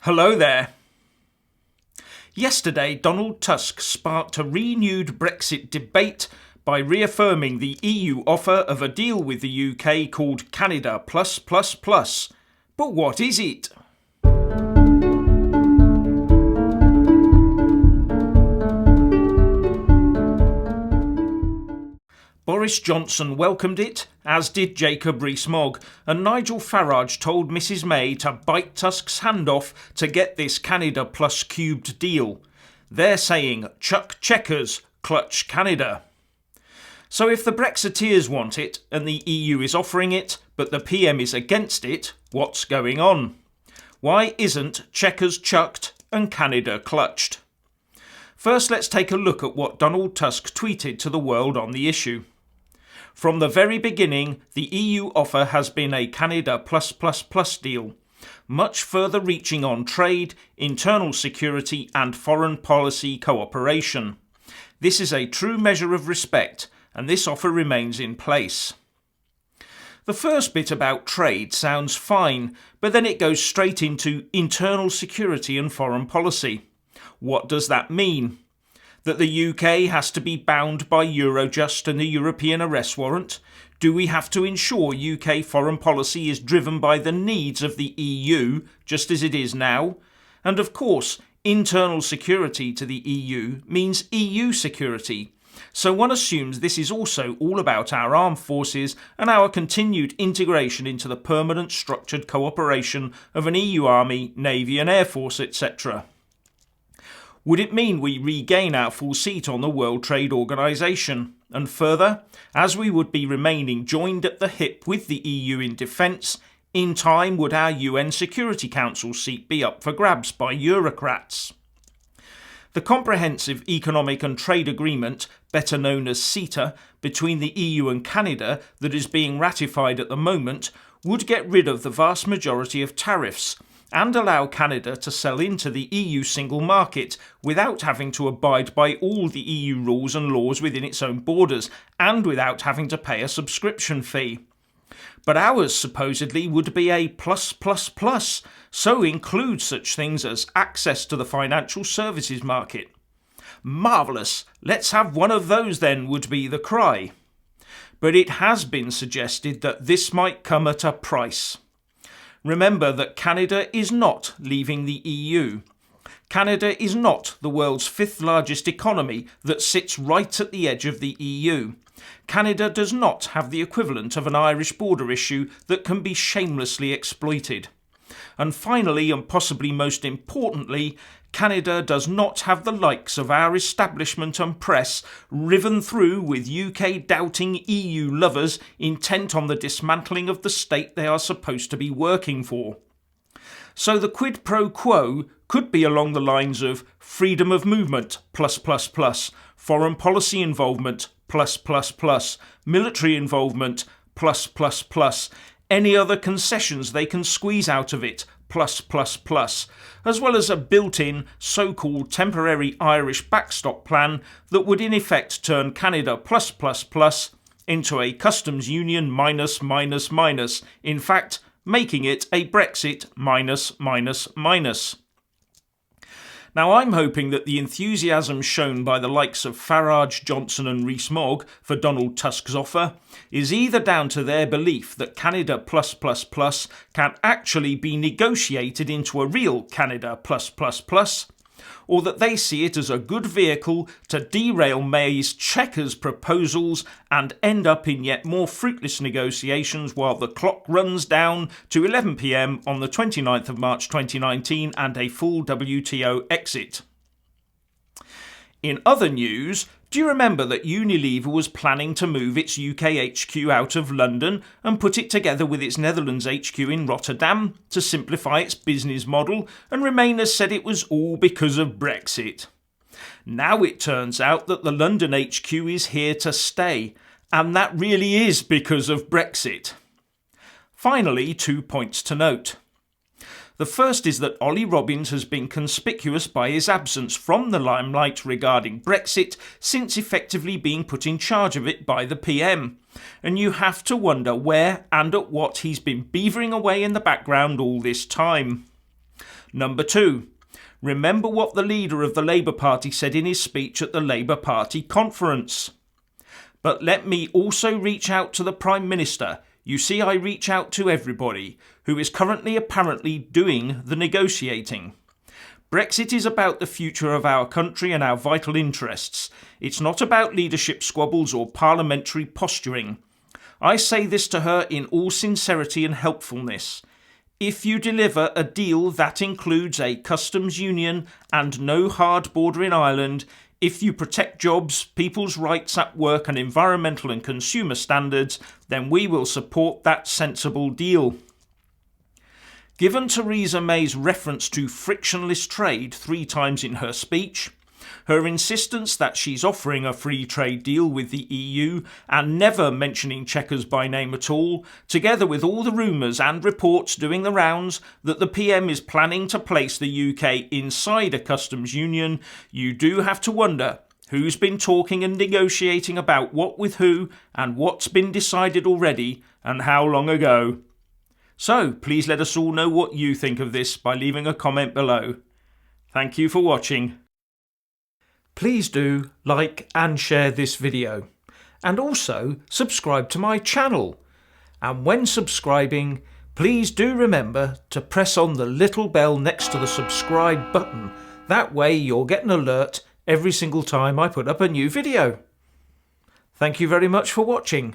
Hello there. Yesterday, Donald Tusk sparked a renewed Brexit debate by reaffirming the EU offer of a deal with the UK called Canada Plus Plus Plus. But what is it? Boris Johnson welcomed it, as did Jacob Rees-Mogg, and Nigel Farage told Mrs May to bite Tusk's hand off to get this Canada Plus cubed deal. They're saying, Chuck Chequers, clutch Canada. So if the Brexiteers want it, and the EU is offering it, but the PM is against it, what's going on? Why isn't Chequers chucked and Canada clutched? First, let's take a look at what Donald Tusk tweeted to the world on the issue. From the very beginning, the EU offer has been a Canada Plus Plus Plus deal, much further reaching on trade, internal security and foreign policy cooperation. This is a true measure of respect, and this offer remains in place. The first bit about trade sounds fine, but then it goes straight into internal security and foreign policy. What does that mean? That the UK has to be bound by Eurojust and the European arrest warrant? Do we have to ensure UK foreign policy is driven by the needs of the EU, just as it is now? And of course, internal security to the EU means EU security. So one assumes this is also all about our armed forces and our continued integration into the permanent structured cooperation of an EU army, navy and air force, etc. Would it mean we regain our full seat on the World Trade Organization? And further, as we would be remaining joined at the hip with the EU in defence, in time would our UN Security Council seat be up for grabs by Eurocrats? The Comprehensive Economic and Trade Agreement, better known as CETA, between the EU and Canada that is being ratified at the moment, would get rid of the vast majority of tariffs and allow Canada to sell into the EU single market without having to abide by all the EU rules and laws within its own borders, and without having to pay a subscription fee. But ours supposedly would be a plus plus plus, so include such things as access to the financial services market. Marvellous, let's have one of those then, would be the cry. But it has been suggested that this might come at a price. Remember that Canada is not leaving the EU. Canada is not the world's fifth largest economy that sits right at the edge of the EU. Canada does not have the equivalent of an Irish border issue that can be shamelessly exploited. And finally, and possibly most importantly, Canada does not have the likes of our establishment and press riven through with UK doubting EU lovers intent on the dismantling of the state they are supposed to be working for. So the quid pro quo could be along the lines of freedom of movement plus plus plus, foreign policy involvement plus plus plus, military involvement plus plus plus, any other concessions they can squeeze out of it plus plus plus, as well as a built-in so-called temporary Irish backstop plan that would in effect turn Canada plus plus plus into a customs union minus minus minus, in fact making it a Brexit minus minus minus. Now I'm hoping that the enthusiasm shown by the likes of Farage, Johnson and Rees-Mogg for Donald Tusk's offer is either down to their belief that Canada plus plus plus can actually be negotiated into a real Canada plus plus plus, or that they see it as a good vehicle to derail May's Chequers proposals and end up in yet more fruitless negotiations while the clock runs down to 11 p.m. on the 29th of March 2019 and a full WTO exit. In other news, do you remember that Unilever was planning to move its UK HQ out of London and put it together with its Netherlands HQ in Rotterdam to simplify its business model, and Remainers said it was all because of Brexit? Now it turns out that the London HQ is here to stay, and that really is because of Brexit. Finally, 2 points to note. The first is that Ollie Robbins has been conspicuous by his absence from the limelight regarding Brexit since effectively being put in charge of it by the PM, and you have to wonder where and at what he's been beavering away in the background all this time. Number 2. Remember what the leader of the Labour Party said in his speech at the Labour Party conference. But let me also reach out to the Prime Minister. You see, I reach out to everybody who is currently apparently doing the negotiating. Brexit is about the future of our country and our vital interests. It's not about leadership squabbles or parliamentary posturing. I say this to her in all sincerity and helpfulness. If you deliver a deal that includes a customs union and no hard border in Ireland, if you protect jobs, people's rights at work and environmental and consumer standards, then we will support that sensible deal. Given Theresa May's reference to frictionless trade 3 times in her speech, her insistence that she's offering a free trade deal with the EU and never mentioning Chequers by name at all, together with all the rumours and reports doing the rounds that the PM is planning to place the UK inside a customs union, you do have to wonder who's been talking and negotiating about what with who and what's been decided already and how long ago. So please let us all know what you think of this by leaving a comment below. Thank you for watching. Please do like and share this video, and also subscribe to my channel. And when subscribing, please do remember to press on the little bell next to the subscribe button. That way you'll get an alert every single time I put up a new video. Thank you very much for watching.